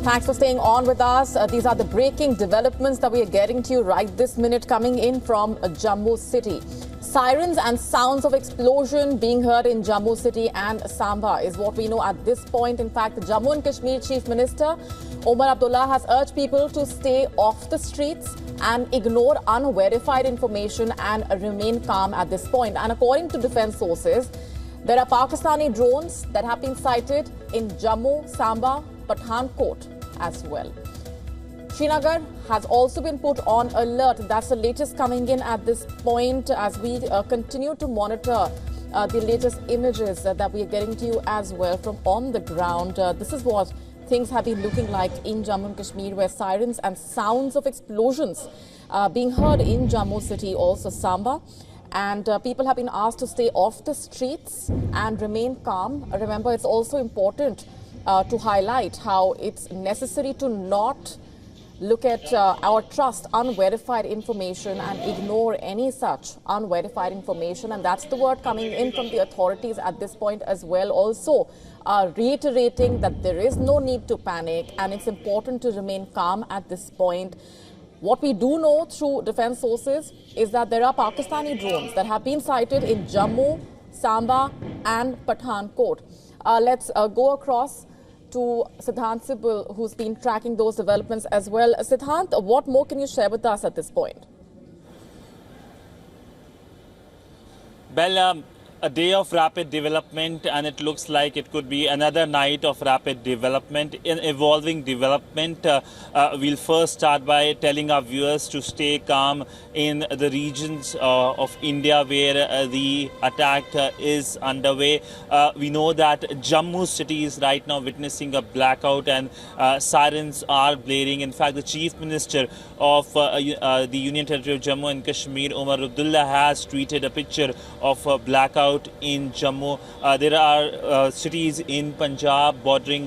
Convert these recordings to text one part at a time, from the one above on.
Thanks for staying on with us. These are the breaking developments that we are getting to you right this minute, coming in from Jammu city. Sirens and sounds of explosion being heard in Jammu city and Samba is what we know at this point. In fact, the Jammu and Kashmir Chief Minister Omar Abdullah has urged people to stay off the streets and ignore unverified information and remain calm at this point. And according to defense sources, there are Pakistani drones that have been sighted in Jammu, Samba, Pathankot as well. Srinagar has also been put on alert. That's the latest coming in at this point as we continue to monitor the latest images that we are getting to you as well from on the ground. This is what things have been looking like in Jammu and Kashmir, where sirens and sounds of explosions being heard in Jammu city, also Samba. And people have been asked to stay off the streets and remain calm. Remember, it's also important to highlight how it's necessary to not look at or trust unverified information and ignore any such unverified information. And that's the word coming in from the authorities at this point as well. Also reiterating that there is no need to panic and it's important to remain calm at this point. What we do know through defense sources is that there are Pakistani drones that have been sighted in Jammu, Samba and Pathankot. Let's go across to Siddhant Sibal, who's been tracking those developments as well. Siddhant, what more can you share with us at this point? Well, a day of rapid development, and it looks like it could be another night of rapid development, in evolving development. We'll first start by telling our viewers to stay calm in the regions of India where the attack is underway. We know that Jammu city is right now witnessing a blackout and sirens are blaring. In fact, the Chief Minister of the Union Territory of Jammu and Kashmir, Omar, has tweeted a picture of a blackout in Jammu. There are cities in Punjab bordering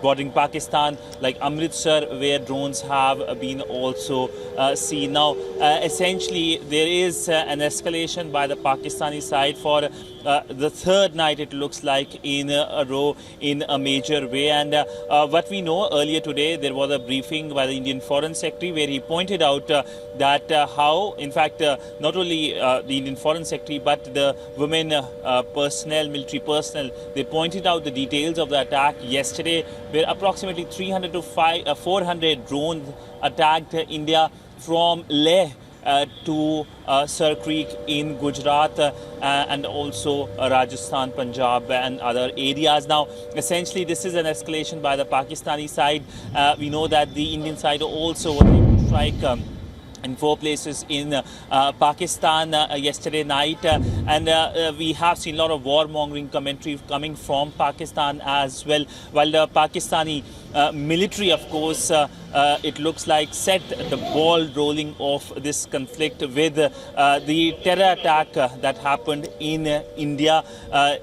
bordering Pakistan, like Amritsar, where drones have been also seen. Now, essentially, there is an escalation by the Pakistani side for the third night, it looks like, in a row in a major way. And what we know, earlier today, there was a briefing by the Indian Foreign Secretary where he pointed out that how, in fact, not only the Indian Foreign Secretary, but the women personnel, military personnel, they pointed out the details of the attack yesterday, where approximately 300 to 400 drones attacked India from Leh to Sir Creek in Gujarat and also Rajasthan, Punjab and other areas. Now, essentially, this is an escalation by the Pakistani side. We know that the Indian side also was able to strike in 4 places in Pakistan yesterday night, and we have seen a lot of warmongering commentary coming from Pakistan as well, while the Pakistani military, of course, it looks like set the ball rolling of this conflict with the terror attack that happened in India,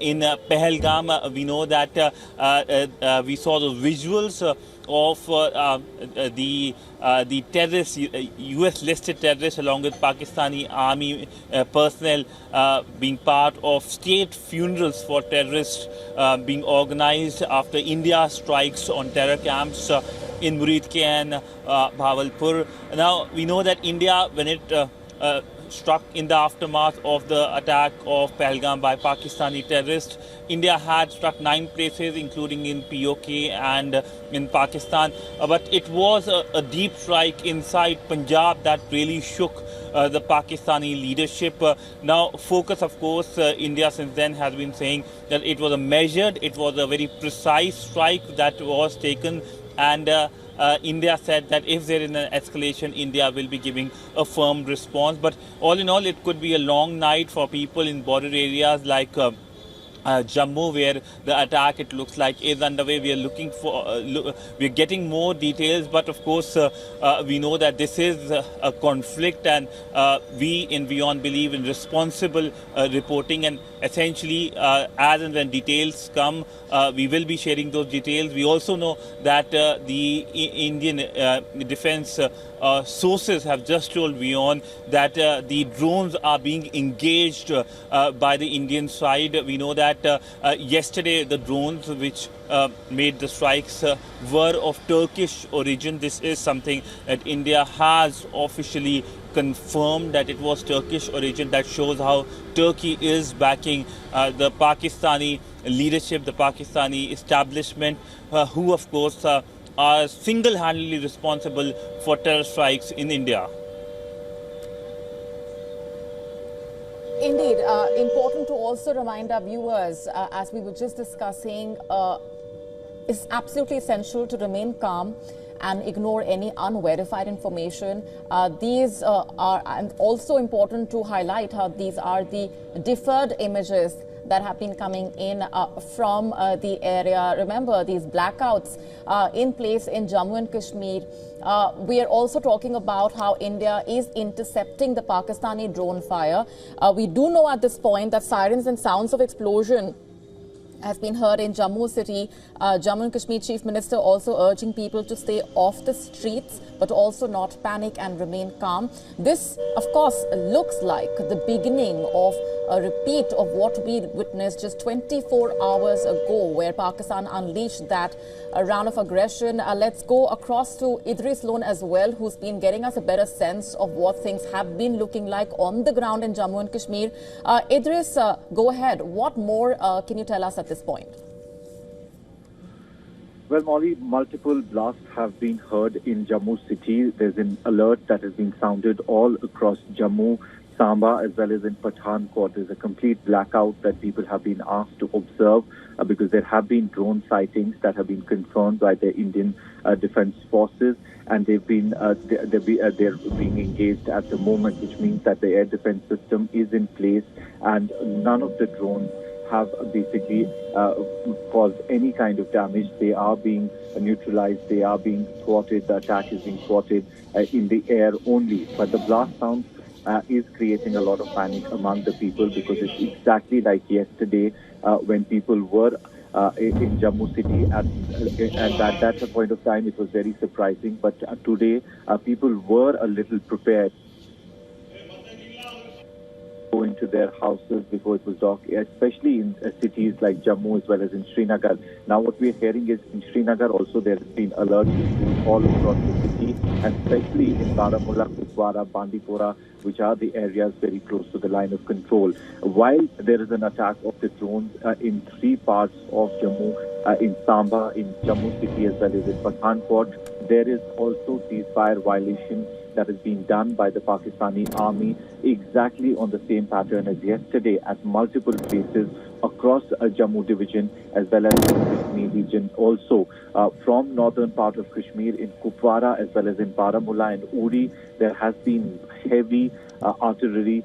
in Pahalgam. We know that we saw the visuals of the terrorists, US listed terrorists, along with Pakistani army personnel being part of state funerals for terrorists being organized after India strikes on terror camps in Muridke and Bhavalpur. Now, we know that India, when it struck in the aftermath of the attack of Pahalgam by Pakistani terrorists, India had struck 9 places, including in POK and in Pakistan. But it was a deep strike inside Punjab that really shook the Pakistani leadership. Now, focus, of course, India since then has been saying that it was a measured, it was a very precise strike that was taken, and India said that if there is an escalation, India will be giving a firm response. But all in all, it could be a long night for people in border areas like Jammu, where the attack, it looks like, is underway. We are looking for, we are getting more details, but of course, we know that this is a conflict, and we in WION believe in responsible reporting, and essentially, as and when details come, we will be sharing those details. We also know that the Indian Defence sources have just told WION that the drones are being engaged by the Indian side. We know that yesterday the drones which made the strikes were of Turkish origin. This is something that India has officially confirmed, that it was Turkish origin. That shows how Turkey is backing the Pakistani leadership, the Pakistani establishment, who of course are single-handedly responsible for terror strikes in India. Indeed, important to also remind our viewers, as we were just discussing, it's absolutely essential to remain calm and ignore any unverified information. These are, and also important to highlight how these are the deferred images that have been coming in from the area. Remember, these blackouts in place in Jammu and Kashmir. We are also talking about how India is intercepting the Pakistani drone fire. We do know at this point that sirens and sounds of explosion has been heard in Jammu city. Jammu and Kashmir Chief Minister also urging people to stay off the streets, but also not panic and remain calm. This, of course, looks like the beginning of a repeat of what we witnessed just 24 hours ago, where Pakistan unleashed that round of aggression. Let's go across to Idris Lone as well, who's been getting us a better sense of what things have been looking like on the ground in Jammu and Kashmir. Idris, go ahead. What more can you tell us at this point? Well, Molly, multiple blasts have been heard in Jammu city. There's an alert that has been sounded all across Jammu, Samba, as well as in Pathankot. There's a complete blackout that people have been asked to observe because there have been drone sightings that have been confirmed by the Indian Defence Forces, and they're being engaged at the moment, which means that the air defence system is in place, and none of the drones have basically caused any kind of damage. They are being neutralized, they are being thwarted, the attack is being thwarted in the air only. But the blast sound is creating a lot of panic among the people, because it's exactly like yesterday when people were in Jammu city at that point of time. It was very surprising, but today people were a little prepared go into their houses before it was dark, especially in cities like Jammu as well as in Srinagar. Now what we're hearing is in Srinagar also there has been alerts all across the city, and especially in Baramulla, Kutwara, Bandipora, which are the areas very close to the line of control. While there is an attack of the drones in 3 parts of Jammu, in Samba, in Jammu city as well as in Pathankot, there is also ceasefire violation that has been done by the Pakistani army exactly on the same pattern as yesterday at multiple places across Jammu division as well as the Kashmir region also. From northern part of Kashmir in Kupwara as well as in Baramulla and Uri, there has been heavy artillery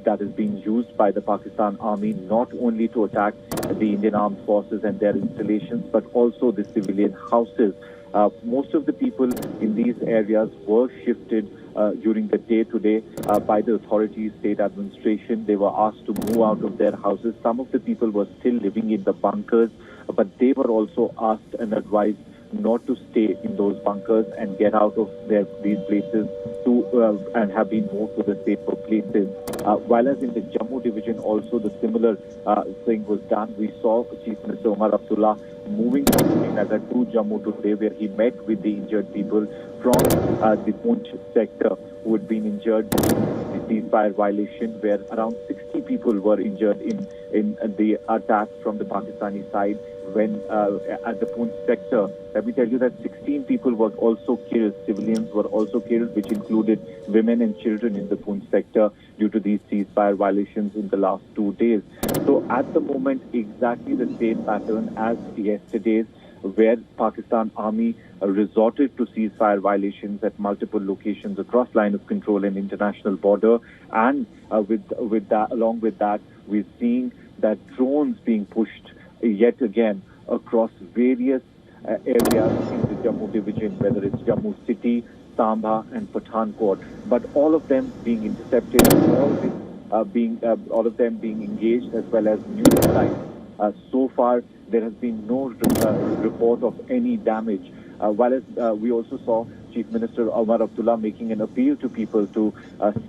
that is being used by the Pakistan army, not only to attack the Indian armed forces and their installations, but also the civilian houses. Most of the people in these areas were shifted during the day today by the authorities, state administration. They were asked to move out of their houses. Some of the people were still living in the bunkers, but they were also asked and advised not to stay in those bunkers and get out of these places and have been moved to the safer places. While as in the Jammu division also the similar thing was done. We saw Chief Minister Omar Abdullah moving from Srinagar to Jammu today, where he met with the injured people from the Poonch sector who had been injured in the ceasefire violation, where around 60 people were injured in the attack from the Pakistani side when at the Poonch sector. Let me tell you that 16 people were also killed, civilians were also killed, which included women and children in the Poonch sector due to these ceasefire violations in the last 2 days. So at the moment, exactly the same pattern as yesterday's, where Pakistan army resorted to ceasefire violations at multiple locations across line of control and international border. And with that, along with that, we're seeing that drones being pushed yet again across various areas in the Jammu division, whether it's Jammu city, Samba and Pathankot, but all of them being intercepted, all of them being engaged as well as neutralized. So far, there has been no report of any damage. While we also saw Chief Minister Omar Abdullah making an appeal to people to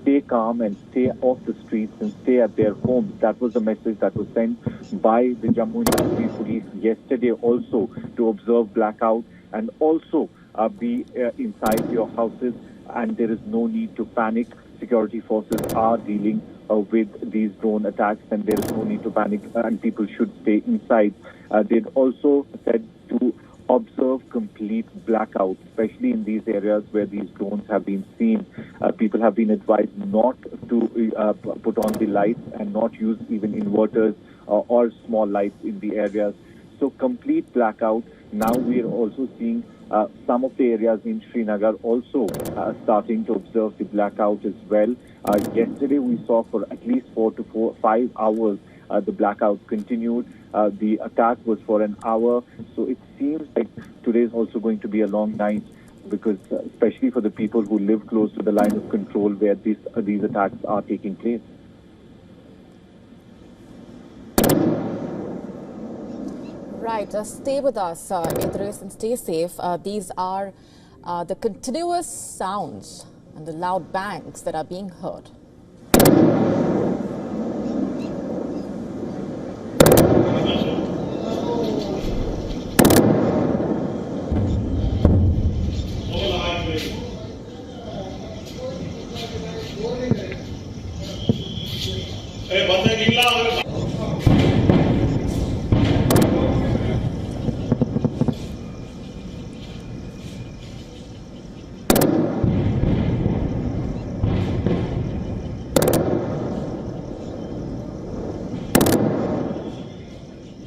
stay calm and stay off the streets and stay at their homes. That was the message that was sent by the Jammu and Kashmir police yesterday also, to observe blackout and also be inside your houses, and there is no need to panic. Security forces are dealing with these drone attacks, and there is no need to panic, and people should stay inside. They'd also said to observe complete blackout, especially in these areas where these drones have been seen. People have been advised not to put on the lights and not use even inverters or small lights in the areas. So complete blackout. Now we are also seeing some of the areas in Srinagar also starting to observe the blackout as well. Yesterday we saw for at least 4 to 5 hours the blackout continued. The attack was for an hour. So it seems like today is also going to be a long night, because especially for the people who live close to the line of control where these attacks are taking place. Right, stay with us, Idris, and stay safe. These are the continuous sounds and the loud bangs that are being heard.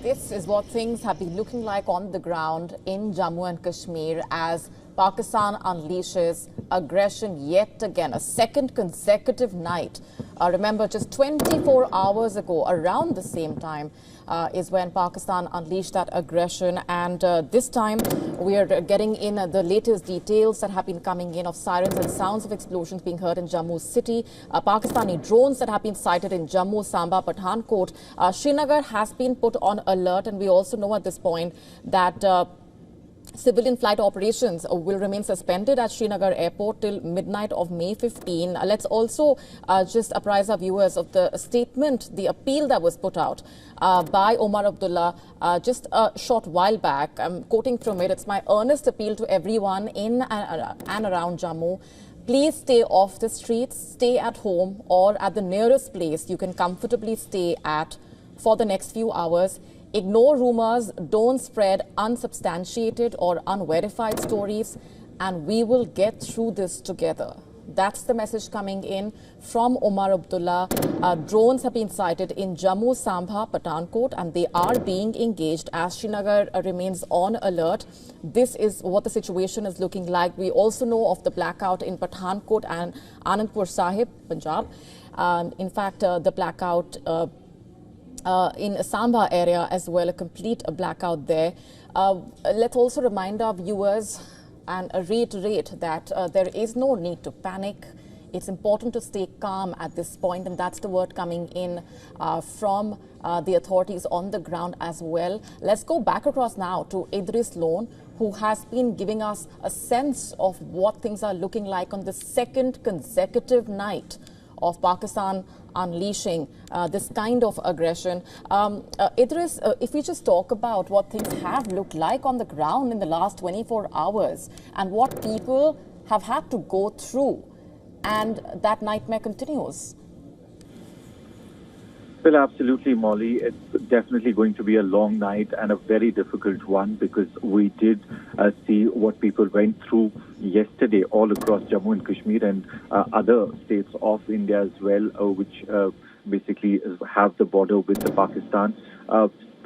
This is what things have been looking like on the ground in Jammu and Kashmir as Pakistan unleashes aggression yet again, a second consecutive night. Remember, just 24 hours ago, around the same time, is when Pakistan unleashed that aggression. And this time, we are getting in the latest details that have been coming in of sirens and sounds of explosions being heard in Jammu city. Pakistani drones that have been sighted in Jammu, Samba, Pathankot. Srinagar has been put on alert, and we also know at this point that civilian flight operations will remain suspended at Srinagar airport till midnight of May 15. Let's also just apprise our viewers of the statement, the appeal that was put out by Omar Abdullah just a short while back. I'm quoting from it. It's my earnest appeal to everyone in and around Jammu. Please stay off the streets, stay at home or at the nearest place you can comfortably stay at for the next few hours. Ignore rumors, don't spread unsubstantiated or unverified stories, and we will get through this together. That's the message coming in from Omar Abdullah. Drones have been sighted in Jammu, Samba, Pathankot, and they are being engaged as Srinagar remains on alert. This is what the situation is looking like. We also know of the blackout in Pathankot and Anandpur Sahib, Punjab. In fact, the blackout in Samba area as well, a complete blackout there. Let's also remind our viewers and reiterate that there is no need to panic. It's important to stay calm at this point, and that's the word coming in from the authorities on the ground as well. Let's go back across now to Idris Lone, who has been giving us a sense of what things are looking like on the second consecutive night of Pakistan unleashing this kind of aggression. Idris, if we just talk about what things have looked like on the ground in the last 24 hours and what people have had to go through, and that nightmare continues. Well, absolutely, Molly. It's definitely going to be a long night and a very difficult one, because we did see what people went through yesterday all across Jammu and Kashmir and other states of India as well, which basically have the border with the Pakistan.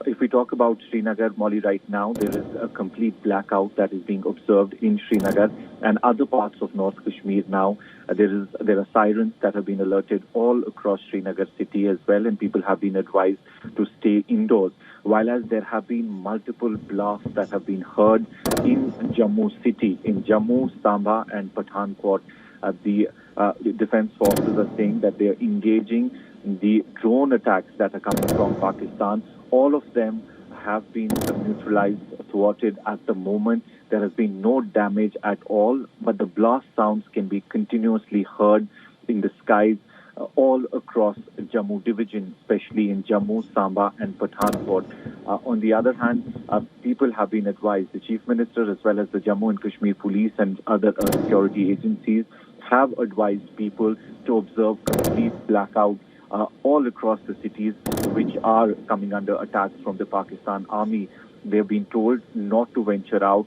If we talk about Srinagar, Molly, right now there is a complete blackout that is being observed in Srinagar and other parts of North Kashmir now. There are sirens that have been alerted all across Srinagar city as well, and people have been advised to stay indoors. While as there have been multiple blasts that have been heard in Jammu city, in Jammu, Samba and Pathankot, the defense forces are saying that they are engaging the drone attacks that are coming from Pakistan. All of them have been neutralized, thwarted at the moment. There has been no damage at all, but the blast sounds can be continuously heard in the skies all across Jammu division, especially in Jammu, Samba and Pathankot. On the other hand, people have been advised, the Chief Minister as well as the Jammu and Kashmir Police and other security agencies have advised people to observe complete blackout all across the cities which are coming under attacks from the Pakistan Army. They've been told not to venture out,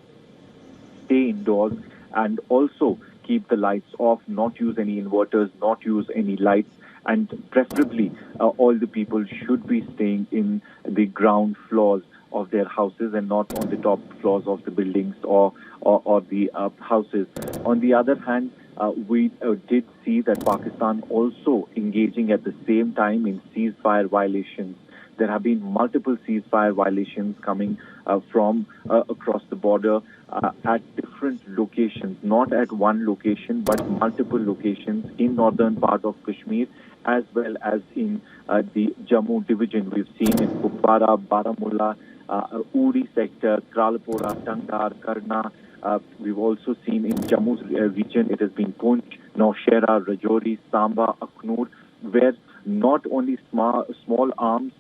stay indoors, and also keep the lights off, not use any inverters, not use any lights, and preferably all the people should be staying in the ground floors of their houses and not on the top floors of the buildings or the houses. On the other hand, we did see that Pakistan also engaging at the same time in ceasefire violations. There have been multiple ceasefire violations coming from across the border at different locations, not at one location, but multiple locations in northern part of Kashmir, as well as in the Jammu division. We've seen in Kupwara, Baramulla, Uri sector, Kralpura, Tangdar, Karna. We've also seen in Jammu's region, it has been Poonch, Naushera, Rajouri, Samba, Aknoor, where not only small arms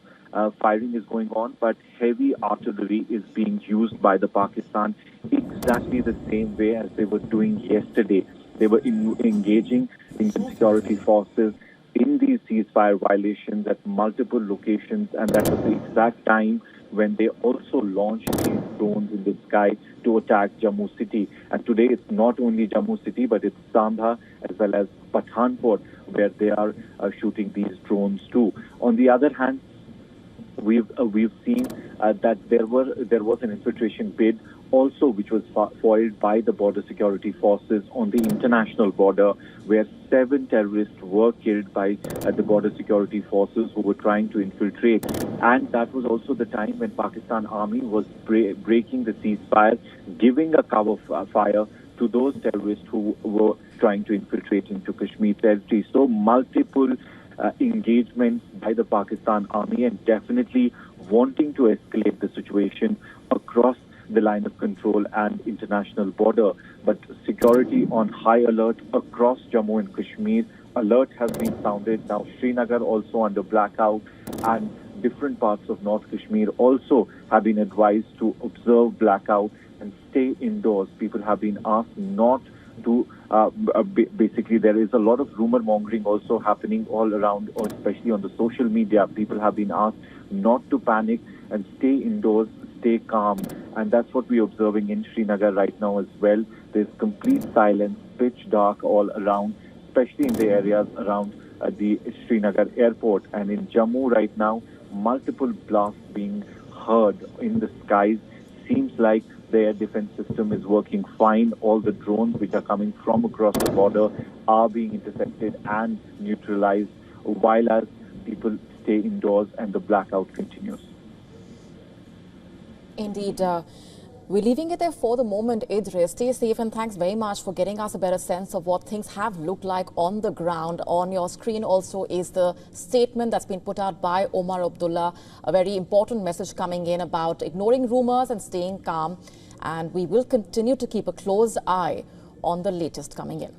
firing is going on, but heavy artillery is being used by the Pakistan exactly the same way as they were doing yesterday. They were engaging Indian security forces in these ceasefire violations at multiple locations, and that was the exact time when they also launched these drones in the sky to attack Jammu city. And today it's not only Jammu city, but it's Samba as well as Pathankot where they are shooting these drones too. On the other hand, we've seen that there was an infiltration bid also which was foiled by the border security forces on the international border, where 7 terrorists were killed by the border security forces who were trying to infiltrate. And that was also the time when Pakistan Army was breaking the ceasefire, giving a cover fire to those terrorists who were trying to infiltrate into Kashmir territory. So multiple engagements by the Pakistan Army and definitely wanting to escalate the situation across the line of control and international border. But security on high alert across Jammu and Kashmir. Alert has been sounded. Now Srinagar also under blackout, and different parts of North Kashmir also have been advised to observe blackout and stay indoors. People have been asked not to basically, there is a lot of rumor mongering also happening all around, or especially on the social media. People have been asked not to panic and stay indoors, stay calm, and that's what we're observing in Srinagar right now as well. There's complete silence, pitch dark all around, especially in the areas around the Srinagar airport. And in Jammu right now, multiple blasts being heard in the skies. Seems like the air defense system is working fine. All the drones which are coming from across the border are being intercepted and neutralized, while as people stay indoors and the blackout continues. Indeed. We're leaving it there for the moment, Idris. Stay safe and thanks very much for getting us a better sense of what things have looked like on the ground. On your screen also is the statement that's been put out by Omar Abdullah, a very important message coming in about ignoring rumors and staying calm. And we will continue to keep a close eye on the latest coming in.